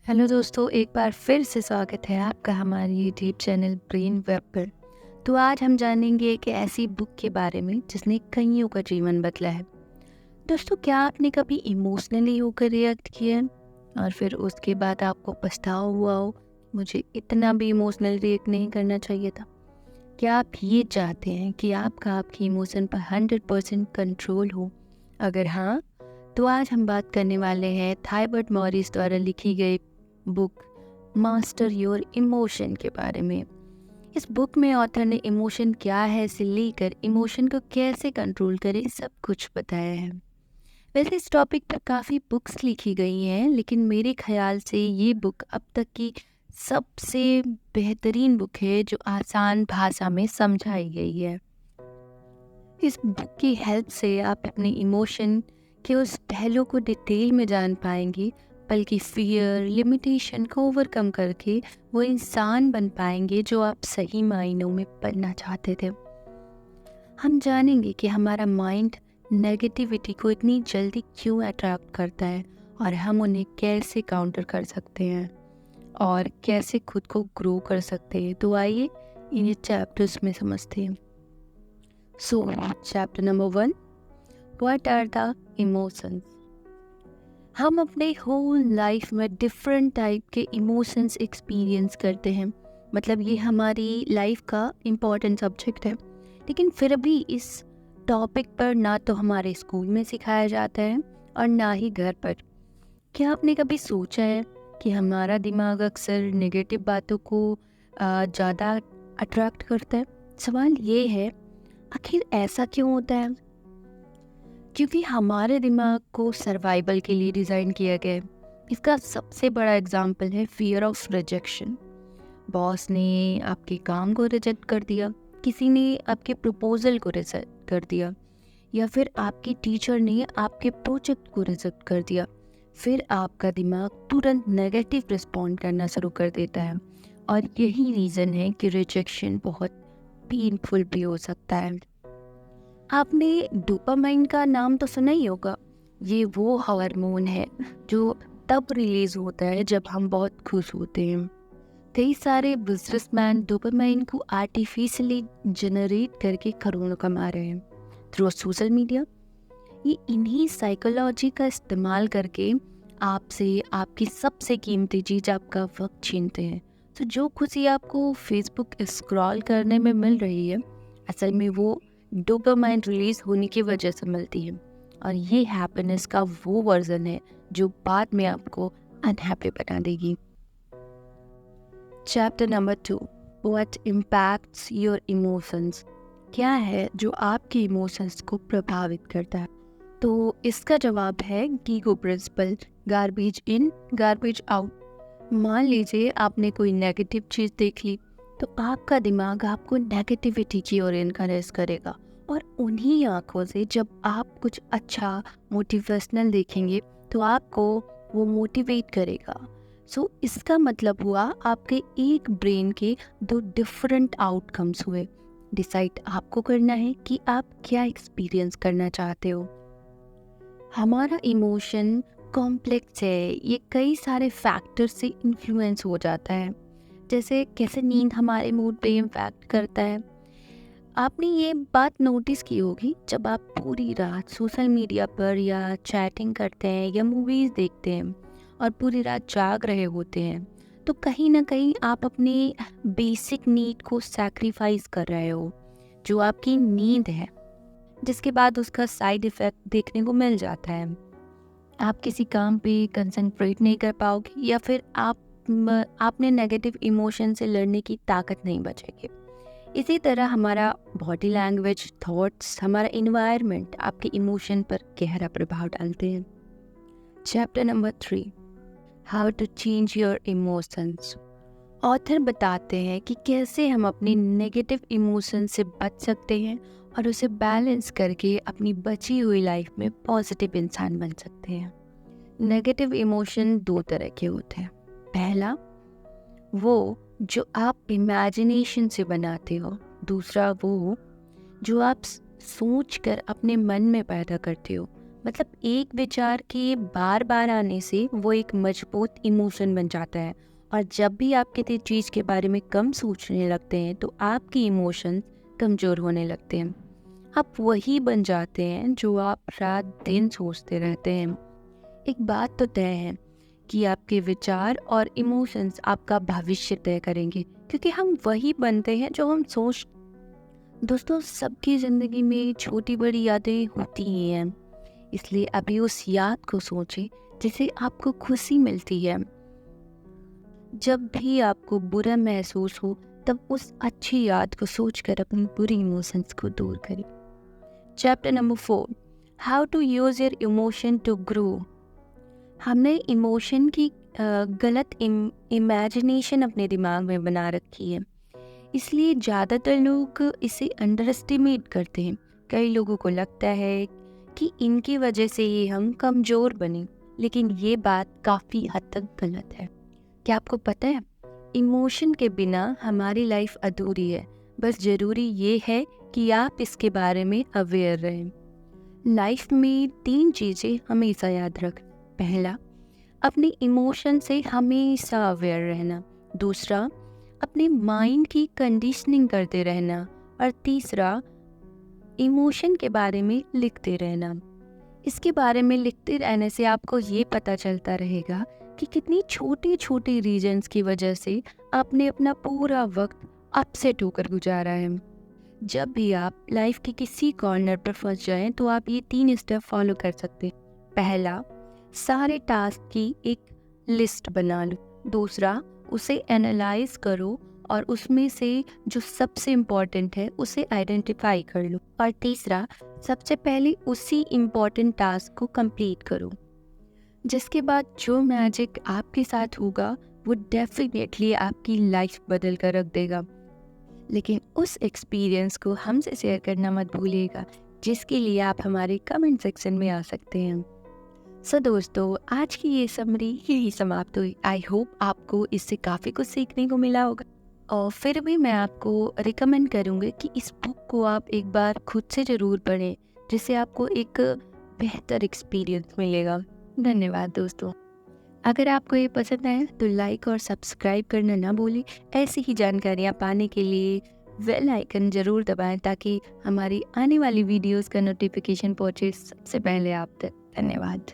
Hello दोस्तों, एक बार फिर से स्वागत है आपका हमारे यूट्यूब चैनल ब्रेन वेब पर। तो आज हम जानेंगे एक ऐसी बुक के बारे में जिसने कईयों का जीवन बदला है। दोस्तों, क्या आपने कभी इमोशनली होकर रिएक्ट किया है और फिर उसके बाद आपको पछतावा हुआ हो, मुझे इतना भी इमोशनल रिएक्ट नहीं करना चाहिए था? क्या आप ये चाहते हैं कि आपकी इमोशन पर 100% कंट्रोल हो? अगर हाँ, तो आज हम बात करने वाले हैं थाइबर्ट मॉरिस द्वारा लिखी गई बुक मास्टर योर इमोशन के बारे में। इस बुक में ऑथर ने इमोशन क्या है से लेकर इमोशन को कैसे कंट्रोल करें सब कुछ बताया है। वैसे इस टॉपिक पर काफ़ी बुक्स लिखी गई हैं, लेकिन मेरे ख्याल से ये बुक अब तक की सबसे बेहतरीन बुक है जो आसान भाषा में समझाई गई है। इस बुक की हेल्प से आप अपने इमोशन के उस पहलू को डिटेल में जान पाएंगे, बल्कि फियर लिमिटेशन को ओवरकम करके वो इंसान बन पाएंगे जो आप सही मायनों में बनना चाहते थे। हम जानेंगे कि हमारा माइंड नेगेटिविटी को इतनी जल्दी क्यों अट्रैक्ट करता है और हम उन्हें कैसे काउंटर कर सकते हैं और कैसे खुद को ग्रो कर सकते हैं। तो आइए इन चैप्टर्स में समझते हैं। So chapter number 1, what are the emotions. हम अपने होल लाइफ में डिफरेंट टाइप के इमोशंस एक्सपीरियंस करते हैं। मतलब ये हमारी लाइफ का इम्पॉर्टेंट सब्जेक्ट है, लेकिन फिर भी इस टॉपिक पर ना तो हमारे स्कूल में सिखाया जाता है और ना ही घर पर। क्या आपने कभी सोचा है कि हमारा दिमाग अक्सर नेगेटिव बातों को ज़्यादा अट्रैक्ट करता है? सवाल ये है, आखिर ऐसा क्यों होता है? क्योंकि हमारे दिमाग को सर्वाइवल के लिए डिज़ाइन किया गया है। इसका सबसे बड़ा एग्जाम्पल है फियर ऑफ रिजेक्शन। बॉस ने आपके काम को रिजेक्ट कर दिया, किसी ने आपके प्रपोजल को रिजेक्ट कर दिया, या फिर आपकी टीचर ने आपके प्रोजेक्ट को रिजेक्ट कर दिया। फिर आपका दिमाग तुरंत नेगेटिव रिस्पॉन्ड करना शुरू कर देता है। और यही रीज़न है कि रिजेक्शन बहुत पेनफुल भी हो सकता है। आपने डोपामाइन का नाम तो सुना ही होगा। ये वो हार्मोन है जो तब रिलीज होता है जब हम बहुत खुश होते हैं। कई सारे बिजनेसमैन डोपामाइन को आर्टिफिशियली जनरेट करके करोड़ों कमा रहे हैं थ्रू सोशल मीडिया। ये इन्हीं साइकोलॉजी का इस्तेमाल करके आपसे आपकी सबसे कीमती चीज़ आपका वक्त छीनते हैं। तो जो खुशी आपको फेसबुक स्क्रॉल करने में मिल रही है, असल में वो डोपामाइन रिलीज होने की वजह से मिलती है। और ये हैप्पीनेस का वो वर्जन है जो बाद में आपको अनहैप्पी बना देगी। Chapter number 2, what impacts your emotions. क्या है जो आपके इमोशंस को प्रभावित करता है? तो इसका जवाब है GIGO principle, garbage in garbage out. मान लीजिए आपने कोई नेगेटिव चीज़ देख ली, तो आपका दिमाग आपको नेगेटिविटी की ओर इनकरेज करेगा। और उन्हीं आँखों से जब आप कुछ अच्छा मोटिवेशनल देखेंगे तो आपको वो मोटिवेट करेगा। सो इसका मतलब हुआ आपके एक ब्रेन के दो डिफरेंट आउटकम्स हुए। डिसाइड आपको करना है कि आप क्या एक्सपीरियंस करना चाहते हो। हमारा इमोशन कॉम्प्लेक्स है, ये कई सारे फैक्टर से इन्फ्लुएंस हो जाता है। जैसे कैसे नींद हमारे मूड पे इम्पैक्ट करता है। आपने ये बात नोटिस की होगी, जब आप पूरी रात सोशल मीडिया पर या चैटिंग करते हैं या मूवीज़ देखते हैं और पूरी रात जाग रहे होते हैं, तो कहीं ना कहीं आप अपनी बेसिक नीड को सैक्रिफाइस कर रहे हो, जो आपकी नींद है, जिसके बाद उसका साइड इफ़ेक्ट देखने को मिल जाता है। आप किसी काम पे कंसंट्रेट नहीं कर पाओगे, या फिर आपने नेगेटिव इमोशन से लड़ने की ताकत नहीं बचेगी। इसी तरह हमारा बॉडी लैंग्वेज, थॉट्स, हमारा इन्वायरमेंट आपके इमोशन पर गहरा प्रभाव डालते हैं। Chapter number 3, how to change your emotions. Author बताते हैं कि कैसे हम अपनी नेगेटिव इमोशन से बच सकते हैं और उसे बैलेंस करके अपनी बची हुई लाइफ में पॉजिटिव इंसान बन सकते हैं। नेगेटिव इमोशन दो तरह के होते हैं। पहला, वो जो आप इमेजिनेशन से बनाते हो। दूसरा, वो जो आप सोच कर अपने मन में पैदा करते हो। मतलब एक विचार के बार बार आने से वो एक मजबूत इमोशन बन जाता है, और जब भी आप किसी चीज़ के बारे में कम सोचने लगते हैं तो आपके इमोशंस कमज़ोर होने लगते हैं। आप वही बन जाते हैं जो आप रात दिन सोचते रहते हैं। एक बात तो तय है कि आपके विचार और इमोशंस आपका भविष्य तय करेंगे, क्योंकि हम वही बनते हैं जो हम सोच। दोस्तों, सबकी ज़िंदगी में छोटी बड़ी यादें होती ही हैं, इसलिए अभी उस याद को सोचें जिससे आपको खुशी मिलती है। जब भी आपको बुरा महसूस हो तब उस अच्छी याद को सोचकर अपनी बुरी इमोशंस को दूर करें। Chapter number 4, how to use your emotion to grow. हमने इमोशन की गलत इमेजिनेशन अपने दिमाग में बना रखी है, इसलिए ज़्यादातर लोग इसे अंडर एस्टिमेट करते हैं। कई लोगों को लगता है कि इनकी वजह से ही हम कमज़ोर बने, लेकिन ये बात काफ़ी हद तक गलत है। क्या आपको पता है, इमोशन के बिना हमारी लाइफ अधूरी है। बस ज़रूरी ये है कि आप इसके बारे में अवेयर रहें। लाइफ में 3 चीज़ें हमेशा याद रखें। पहला, अपने इमोशन से हमेशा अवेयर रहना। दूसरा, अपने माइंड की कंडीशनिंग करते रहना। और तीसरा, इमोशन के बारे में लिखते रहना। इसके बारे में लिखते रहने से आपको ये पता चलता रहेगा कि कितनी छोटी छोटी रीजन्स की वजह से आपने अपना पूरा वक्त अपसेट होकर गुजारा है। जब भी आप लाइफ के किसी कॉर्नर पर फंस जाएं तो आप ये 3 स्टेप फॉलो कर सकते हैं। पहला, सारे टास्क की एक लिस्ट बना लो। दूसरा, उसे एनालाइज करो और उसमें से जो सबसे इम्पॉर्टेंट है उसे आइडेंटिफाई कर लो। और तीसरा, सबसे पहले उसी इम्पॉर्टेंट टास्क को कंप्लीट करो, जिसके बाद जो मैजिक आपके साथ होगा वो डेफिनेटली आपकी लाइफ बदल कर रख देगा। लेकिन उस एक्सपीरियंस को हमसे शेयर करना मत भूलिएगा, जिसके लिए आप हमारे कमेंट सेक्शन में आ सकते हैं। सो दोस्तों, आज की ये समरी यही समाप्त हुई। आई होप आपको इससे काफ़ी कुछ सीखने को मिला होगा, और फिर भी मैं आपको रिकमेंड करूँगी कि इस बुक को आप एक बार खुद से ज़रूर पढ़ें, जिससे आपको एक बेहतर एक्सपीरियंस मिलेगा। धन्यवाद दोस्तों। अगर आपको ये पसंद आया तो लाइक और सब्सक्राइब करना ना भूलें। ऐसी ही जानकारियाँ पाने के लिए बेल आइकन ज़रूर दबाएं, ताकि हमारी आने वाली वीडियोस का नोटिफिकेशन पहुँचे सबसे पहले आप तक। धन्यवाद।